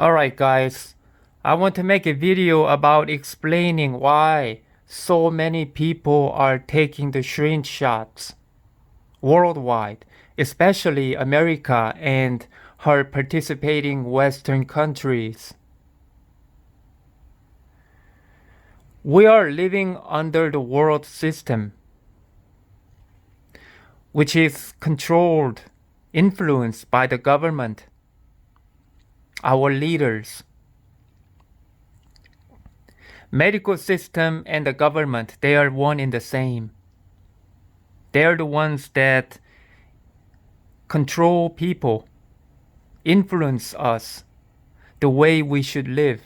Alright guys, I want to make a video about explaining why so many people are taking the syringe shots worldwide, especially America and her participating Western countries. We are living under the world system, which is controlled, influenced by the government, our leaders. Medical system and the government, they are one in the same. They're the ones that control people, influence us, the way we should live,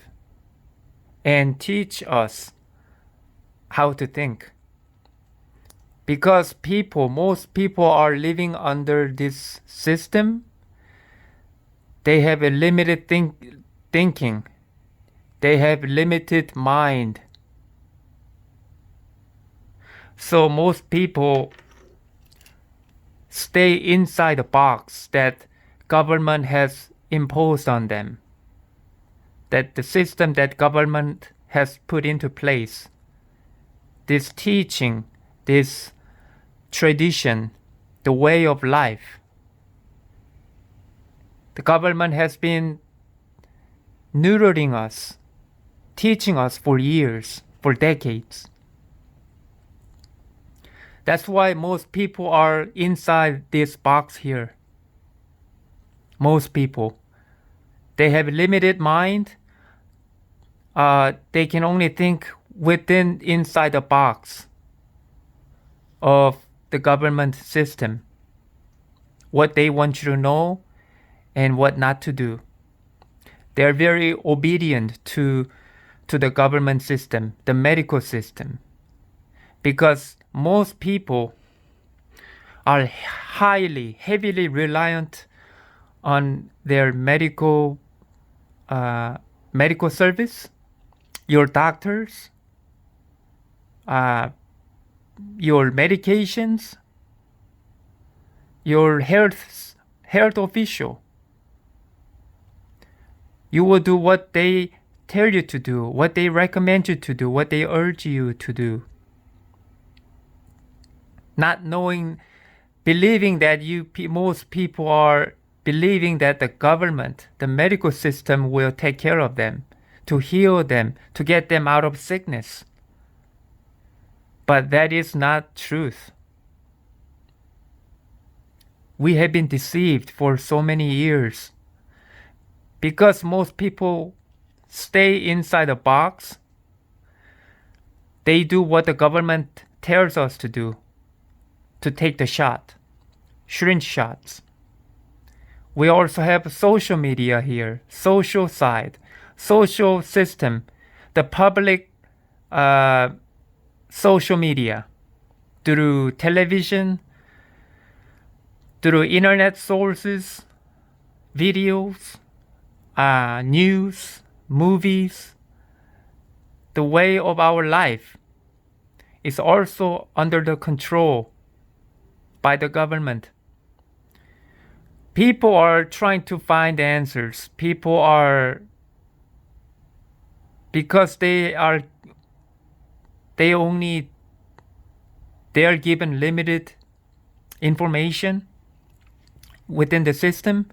and teach us how to think. Because most people are living under this system, they have a limited thinking. They have limited mind. So most people stay inside the box that government has imposed on them. That the system that government has put into place. This teaching, this tradition, the way of life. The government has been neutering us, teaching us for years, for decades. That's why most people are inside this box here. Most people. They have limited mind. They can only think inside the box of the government system. What they want you to know and what not to do. They're very obedient to the government system, the medical system. Because most people are heavily reliant on their medical service, your doctors, your medications, your health official. You will do what they tell you to do, what they recommend you to do, what they urge you to do. Not knowing, believing that most people are believing that the government, the medical system will take care of them, to heal them, to get them out of sickness. But that is not truth. We have been deceived for so many years. Because most people stay inside a box, they do what the government tells us to do, to take the shot, syringe shots. We also have social media here, social side, social system, the public social media, through television, through internet sources, videos, news, movies. The way of our life is also under the control by the government. People are trying to find answers. Because they are given limited information within the system.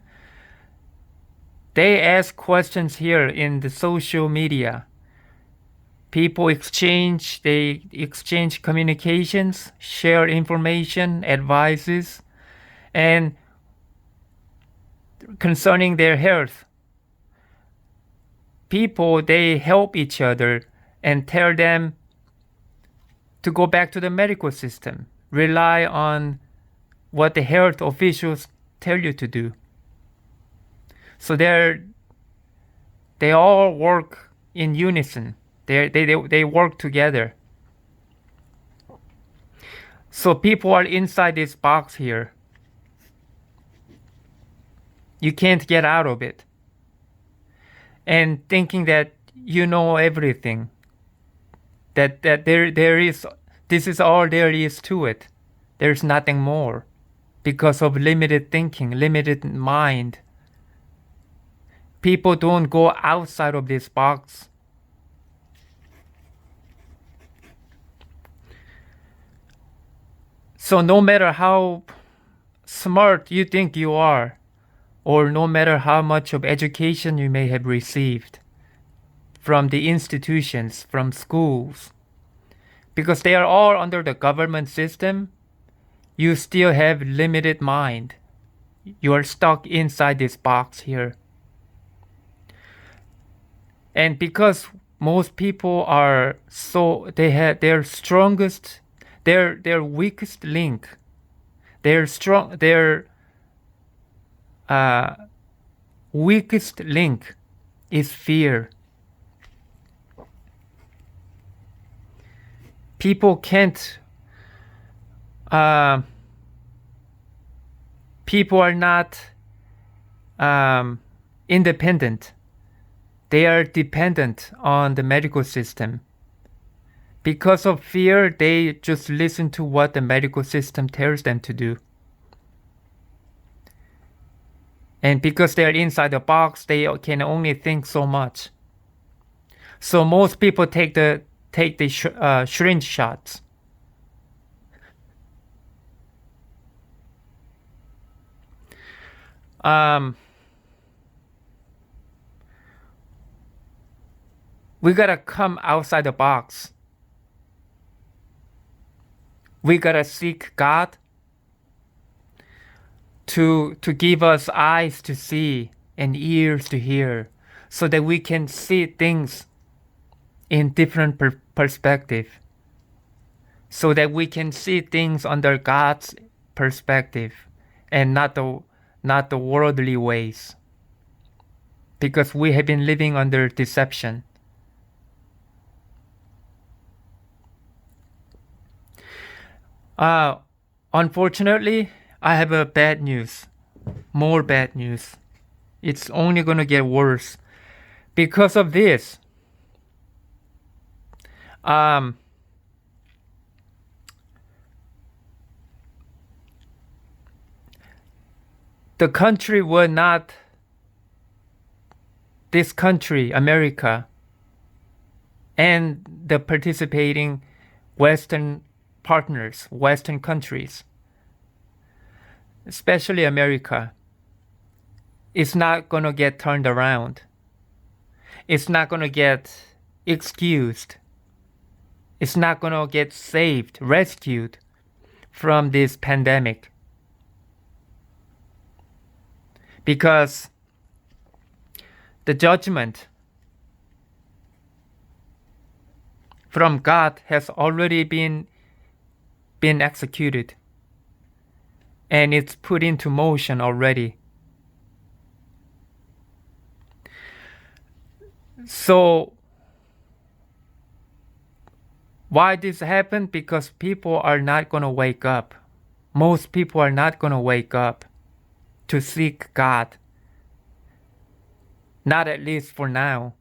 They ask questions here in the social media. People exchange communications, share information, advices, and concerning their health. People, they help each other and tell them to go back to the medical system. Rely on what the health officials tell you to do. So they all work in unison. They work together. So people are inside this box here. You can't get out of it. And thinking that you know everything. That this is all there is to it. There's nothing more. Because of limited thinking, limited mind. people don't go outside of this box. So no matter how smart you think you are, or no matter how much of education you may have received from the institutions, from schools, because they are all under the government system, you still have limited mind. You are stuck inside this box here. And because most people are they have their strongest, their weakest link, their weakest link is fear. People can't, people are not independent. They are dependent on the medical system. Because of fear, they just listen to what the medical system tells them to do. And because they're inside the box, they can only think so much. So most people take the syringe shots. We gotta come outside the box. We gotta seek God to give us eyes to see and ears to hear, so that we can see things in different perspective, so that we can see things under God's perspective and not the worldly ways, because we have been living under deception. Unfortunately, I have a bad news. More bad news. It's only gonna get worse. Because of this, the country will not, this country, America, and the participating Western partners, Western countries, especially America, is not going to get turned around. It's not going to get excused. It's not going to get saved, rescued from this pandemic. Because the judgment from God has already been executed, and it's put into motion already. So why this happened? Because people are not going to wake up. Most people are not going to wake up to seek God. Not at least for now.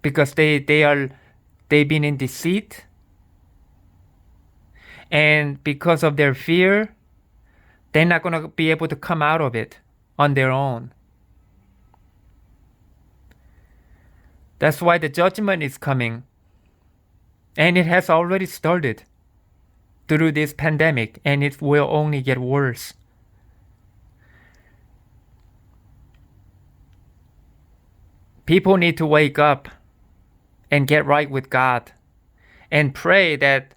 Because they've been in deceit. And because of their fear, they're not going to be able to come out of it on their own. That's why the judgment is coming. And it has already started through this pandemic, and it will only get worse. People need to wake up and get right with God and pray that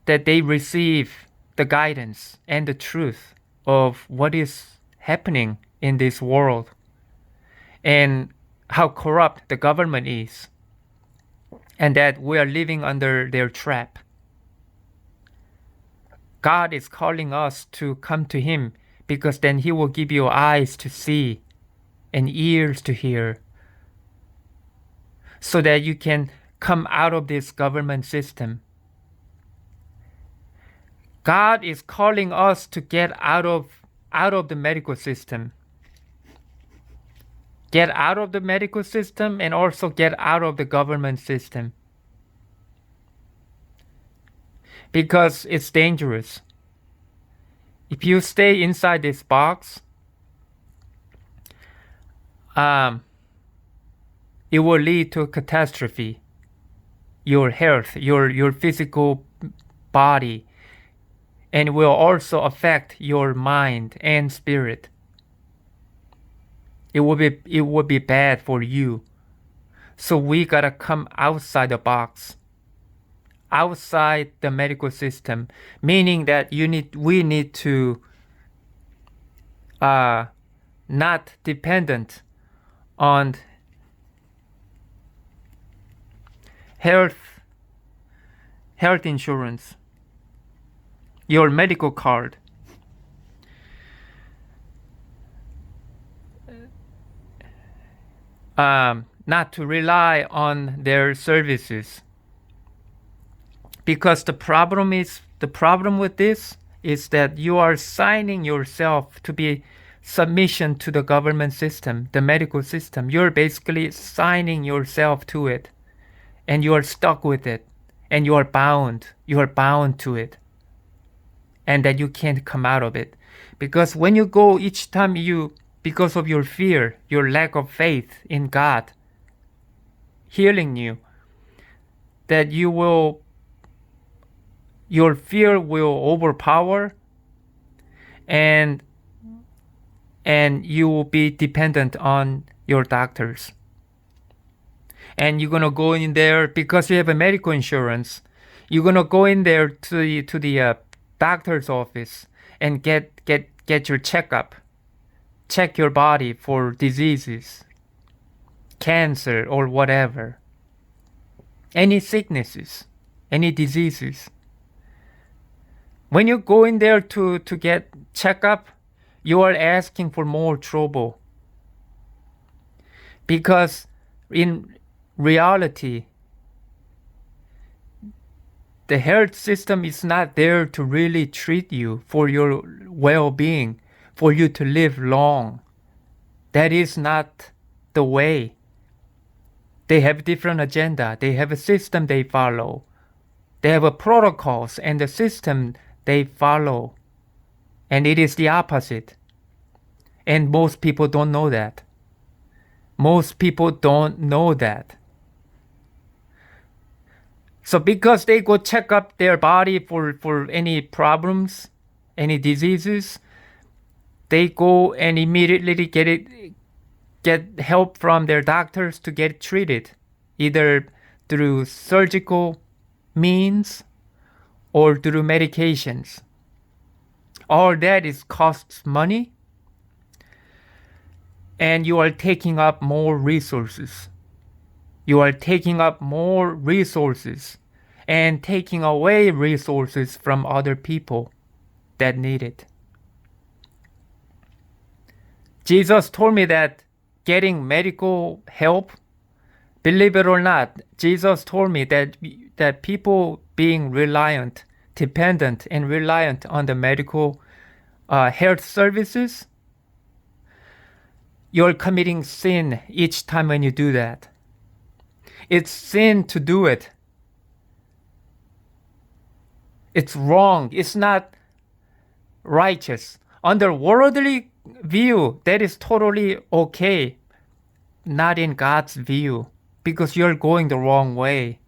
they receive the guidance and the truth of what is happening in this world and how corrupt the government is, and that we are living under their trap. God is calling us to come to Him, because then He will give you eyes to see and ears to hear, so that you can come out of this government system. God is calling us to get out of the medical system. Get out of the medical system and also get out of the government system. Because it's dangerous. If you stay inside this box, it will lead to a catastrophe. Your health, your physical body, and will also affect your mind and spirit. It will be bad for you. So we gotta come outside the box, outside the medical system, meaning that we need to not dependent on health insurance, your medical card. Not to rely on their services, because the problem with this is that you are signing yourself to be submission to the government system, the medical system. You're basically signing yourself to it, and you are stuck with it, and you are bound to it, and that you can't come out of it. Because when you go, each time because of your fear, your lack of faith in God healing you, that your fear will overpower, and you will be dependent on your doctors. And you're gonna go in there because you have a medical insurance. You're gonna go in there to the doctor's office and get your checkup, check your body for diseases, cancer or whatever, any sicknesses, any diseases. When you go in there to get checkup, you are asking for more trouble, because in reality, the health system is not there to really treat you for your well-being, for you to live long. That is not the way. They have a different agenda. They have a system they follow. They have a protocols and the system they follow. And it is the opposite. And most people don't know that. Most people don't know that. So because they go check up their body for any problems, any diseases, they go and immediately get help from their doctors to get treated, either through surgical means or through medications. All that costs money, and you are taking up more resources. You are taking up more resources and taking away resources from other people that need it. Jesus told me that getting medical help, believe it or not, Jesus told me that people being dependent and reliant on the medical health services, you're committing sin each time when you do that. It's sin to do it. It's wrong. It's not righteous. Under worldly view, that is totally okay. Not in God's view, because you're going the wrong way.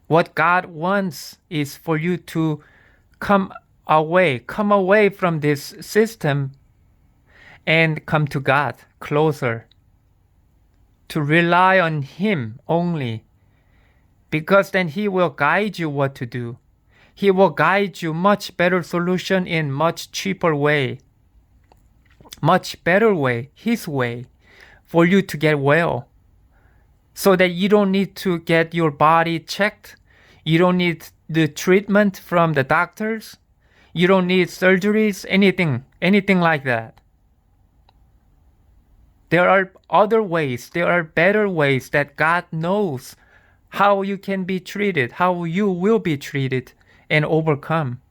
What God wants is for you to come away from this system and come to God closer, to rely on Him only, because then He will guide you what to do. He will guide you much better solution in much cheaper way, much better way, His way, for you to get well, so that you don't need to get your body checked. You don't need the treatment from the doctors. You don't need surgeries, anything like that. There are other ways, there are better ways that God knows how you can be treated, how you will be treated and overcome,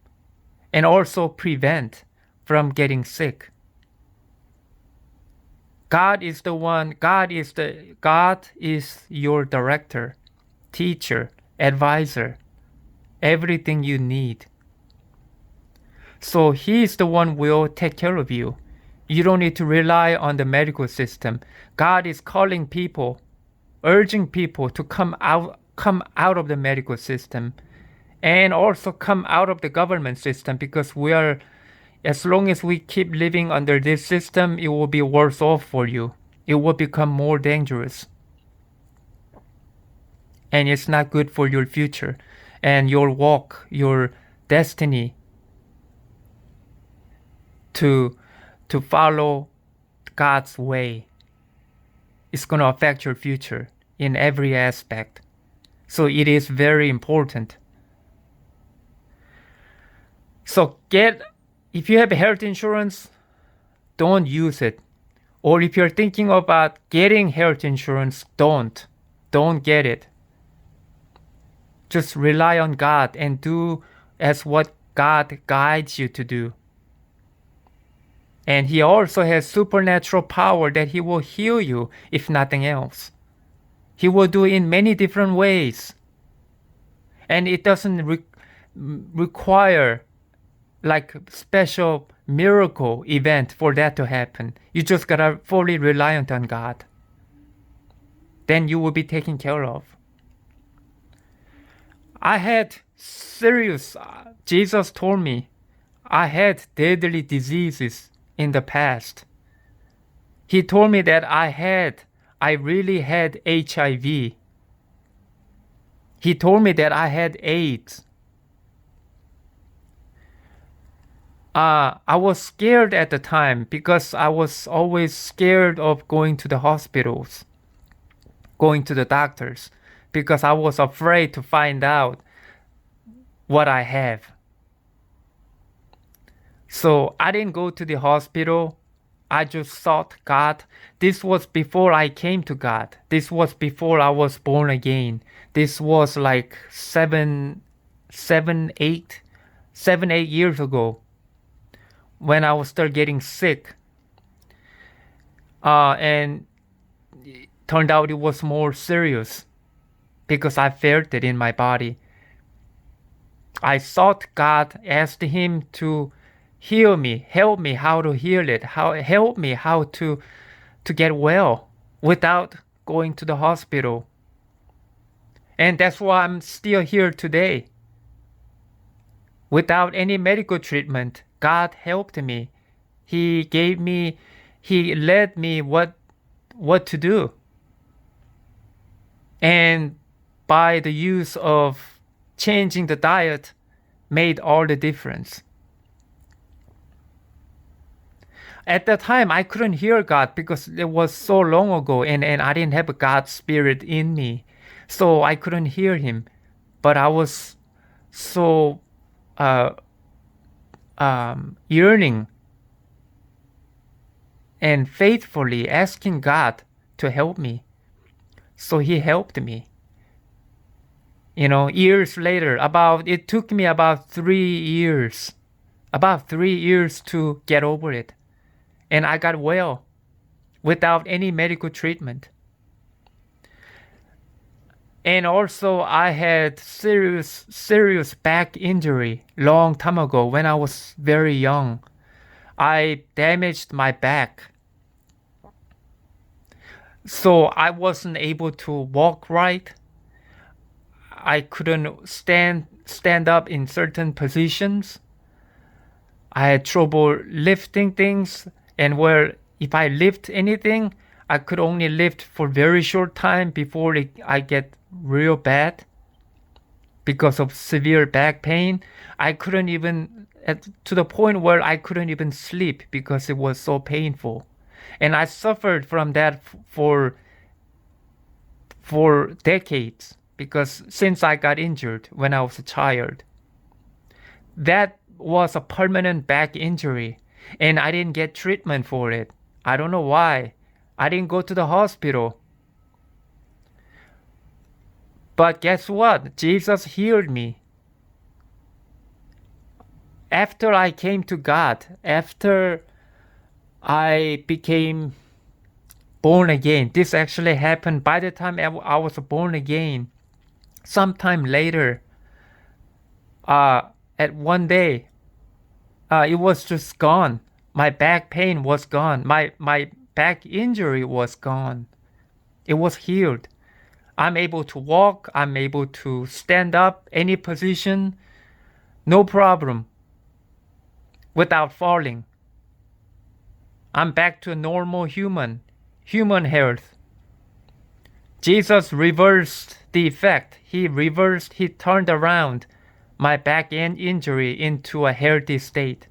and also prevent from getting sick. God is your director, teacher, advisor, everything you need. So He is the one who will take care of you. You don't need to rely on the medical system. God is calling people, urging people to come out of the medical system and also come out of the government system, because as long as we keep living under this system, it will be worse off for you. It will become more dangerous. And it's not good for your future and your walk, your destiny to follow God's way. It's going to affect your future in every aspect. So it is very important. So if you have health insurance, don't use it. Or if you're thinking about getting health insurance, don't get it. Just rely on God and do as what God guides you to do. And He also has supernatural power that He will heal you, if nothing else. He will do it in many different ways. And it doesn't require like special miracle event for that to happen. You just gotta fully reliant on God. Then you will be taken care of. I had serious, Jesus told me, I had deadly diseases in the past. He told me that I really had HIV. He told me that I had AIDS. I was scared at the time because I was always scared of going to the hospitals, going to the doctors, because I was afraid to find out what I have. So I didn't go to the hospital. I just sought God. This was before I came to God. This was before I was born again. This was like 7, 8 years ago, when I was still getting sick. And it turned out it was more serious because I felt it in my body. I sought God, asked Him to heal me, help me how to heal it, help me how to get well without going to the hospital. And that's why I'm still here today. Without any medical treatment, God helped me. He led me what to do. And by the use of changing the diet made all the difference. At that time, I couldn't hear God because it was so long ago, and I didn't have God's Spirit in me. So I couldn't hear Him. But I was so yearning and faithfully asking God to help me. So He helped me. Years later, it took me about 3 years to get over it. And I got well without any medical treatment. And also I had serious back injury long time ago when I was very young. I damaged my back. So I wasn't able to walk right. I couldn't stand up in certain positions. I had trouble lifting things, and if I lift anything, I could only lift for very short time before I get real bad because of severe back pain. I couldn't even, to the point where I couldn't even sleep because it was so painful. And I suffered from that for decades, because since I got injured when I was a child. That was a permanent back injury, and I didn't get treatment for it. I don't know why. I didn't go to the hospital. But guess what? Jesus healed me. After I came to God, after I became born again, this actually happened by the time I was born again. Sometime later, at one day, it was just gone. My back pain was gone. My back injury was gone. It was healed. I'm able to walk. I'm able to stand up any position. No problem. Without falling. I'm back to normal human health. Jesus reversed the effect. He turned around my back end injury into a healthy state.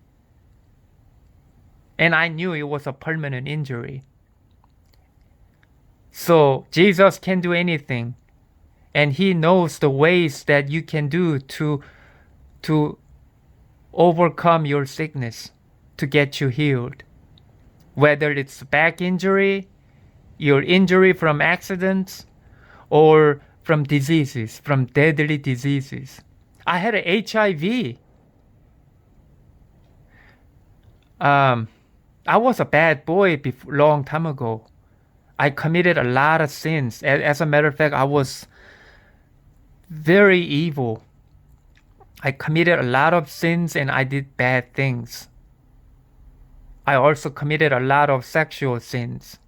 And I knew it was a permanent injury. So Jesus can do anything. And He knows the ways that you can do to overcome your sickness, to get you healed. Whether it's back injury, your injury from accidents, or from diseases, from deadly diseases. I had a HIV. I was a bad boy long time ago. I committed a lot of sins. As a matter of fact, I was very evil. I committed a lot of sins and I did bad things. I also committed a lot of sexual sins.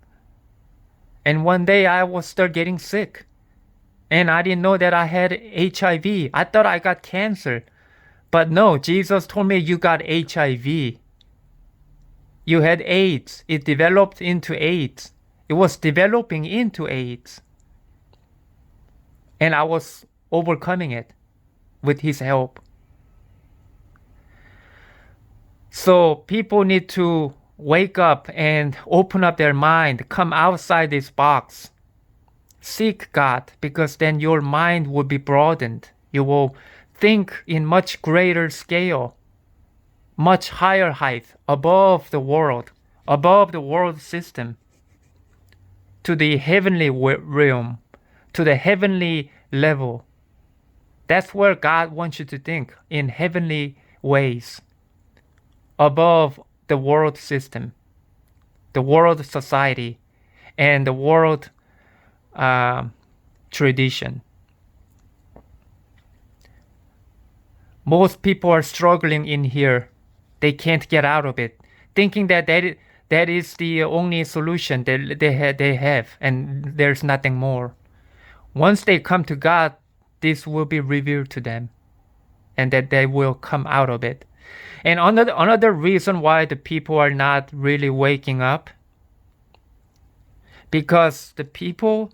And one day I was start getting sick. And I didn't know that I had HIV. I thought I got cancer. But no, Jesus told me you got HIV. You had AIDS. It developed into AIDS. It was developing into AIDS. And I was overcoming it with His help. So people need to wake up and open up their mind, come outside this box. Seek God, because then your mind will be broadened. You will think in much greater scale, much higher height, above the world system, to the heavenly realm, to the heavenly level. That's where God wants you to think, in heavenly ways, above the world system, the world society, and the world tradition. Most people are struggling in here. They can't get out of it, thinking that is the only solution that they have, and there's nothing more. Once they come to God, this will be revealed to them, and that they will come out of it. And another reason why the people are not really waking up, because the people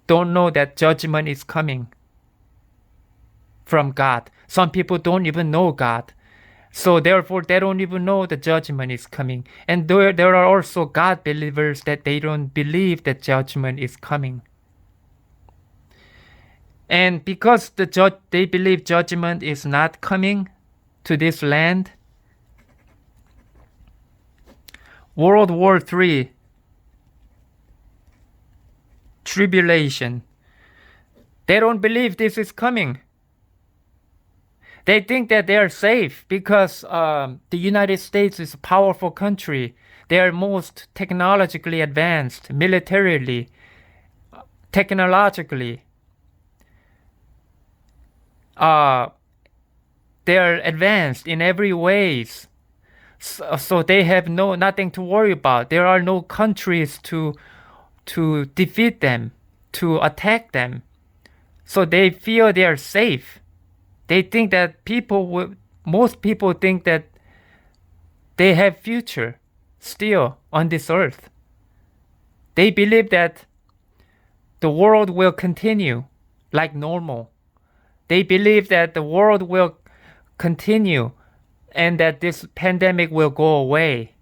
don't know that judgment is coming from God. Some people don't even know God. So therefore, they don't even know the judgment is coming. And there are also God believers that they don't believe that judgment is coming. And because they believe judgment is not coming to this land, World War III, tribulation, they don't believe this is coming. They think that they are safe because the United States is a powerful country. They are most technologically advanced, militarily, technologically. They are advanced in every ways. So they have nothing to worry about. There are no countries to defeat them, to attack them. So they feel they are safe. They think that most people think that they have future still on this earth. They believe that the world will continue like normal. They believe that the world will continue and that this pandemic will go away,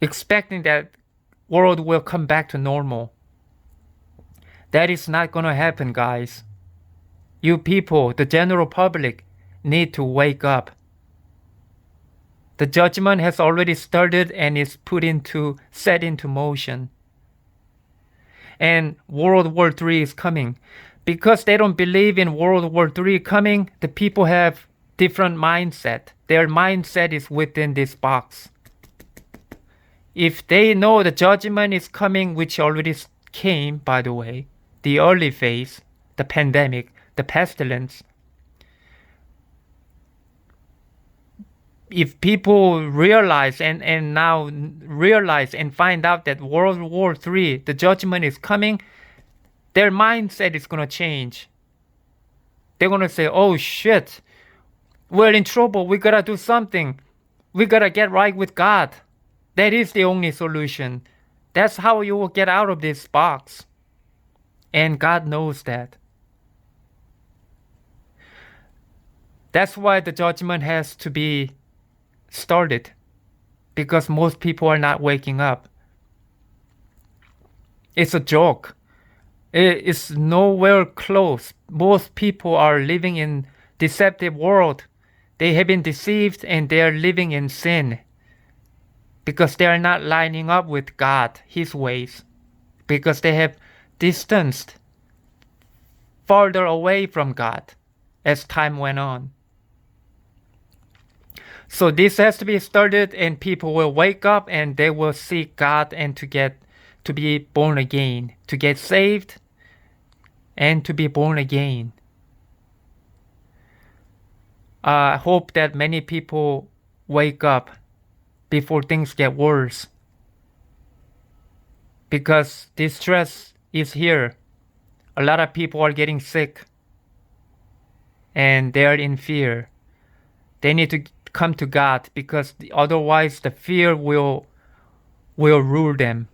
expecting that world will come back to normal. That is not going to happen, guys. You people, the general public, need to wake up. The judgment has already started and is set into motion. And World War III is coming. Because they don't believe in World War III coming, the people have different mindset. Their mindset is within this box. If they know the judgment is coming, which already came, by the way, the early phase, the pandemic, the pestilence, if people realize and now realize and find out that World War III, the judgment is coming, their mindset is going to change. They're going to say, oh shit, we're in trouble. We got to do something. We got to get right with God. That is the only solution. That's how you will get out of this box. And God knows that. That's why the judgment has to be started. Because most people are not waking up. It's a joke. It's nowhere close. Most people are living in deceptive world. They have been deceived and they are living in sin. Because they are not lining up with God, His ways. Because they have distanced farther away from God as time went on. So this has to be started and people will wake up and they will seek God and to be born again, to get saved and to be born again. I hope that many people wake up before things get worse. Because this stress is here. A lot of people are getting sick. And they are in fear. They need to come to God because otherwise the fear will rule them.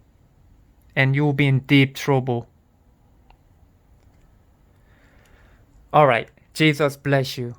And you'll be in deep trouble. Alright, Jesus bless you.